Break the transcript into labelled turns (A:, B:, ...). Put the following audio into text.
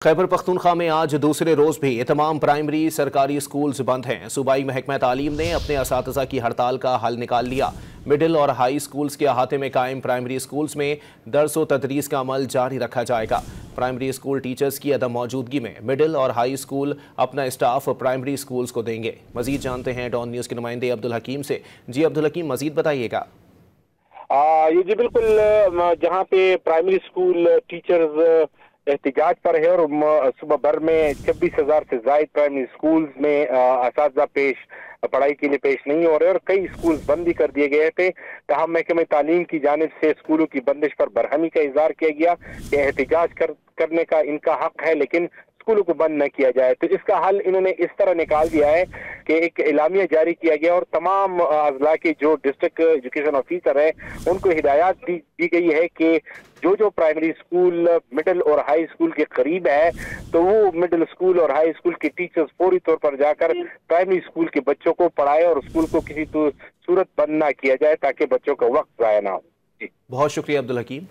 A: खैबर पख्तूनख्वा में आज दूसरे रोज भी तमाम प्राइमरी सरकारी स्कूल्स बंद हैं। सूबाई महकमा तालीम ने अपने असातिज़ा की हड़ताल का हल निकाल लिया। मिडिल और हाई स्कूल्स के अहाते में कायम प्राइमरी स्कूल्स में दर्स व तदरीस का अमल जारी रखा जाएगा। प्राइमरी स्कूल टीचर्स की अदम मौजूदगी में मिडिल और हाई स्कूल अपना स्टाफ प्राइमरी स्कूल्स को देंगे। मजीद जानते हैं डॉन न्यूज़ के नुमाइंदे अब्दुल हकीम से। जी अब्दुल हकीम, मजीद बताइएगा।
B: ये जी बिल्कुल, जहाँ पे प्राइमरी स्कूल टीचर्स एहतिजाज पर है और सुबह भर में 26,000 से ज्यादा प्राइमरी स्कूल्स में असातिज़ा पढ़ाई के लिए पेश नहीं हो रहे और कई स्कूल बंद भी कर दिए गए थे। तहम महकमे तालीम की जानिब से स्कूलों की बंदिश पर बरहमी का इजहार किया गया कि एहतिजाज करने का इनका हक है, लेकिन स्कूलों को बंद न किया जाए। तो इसका हल इन्होंने इस तरह निकाल दिया है कि एक एलामिया जारी किया गया और तमाम अजला के जो डिस्ट्रिक्ट एजुकेशन ऑफिसर है उनको हिदायत दी गई है कि जो प्राइमरी स्कूल मिडिल और हाई स्कूल के करीब है तो वो मिडिल स्कूल और हाई स्कूल के टीचर्स फौरी तौर पर जाकर प्राइमरी स्कूल के बच्चों को पढ़ाए और स्कूल को किसी सूरत बंद ना किया जाए ताकि बच्चों का वक्त जाया ना हो।
A: बहुत शुक्रिया अब्दुल हकीम।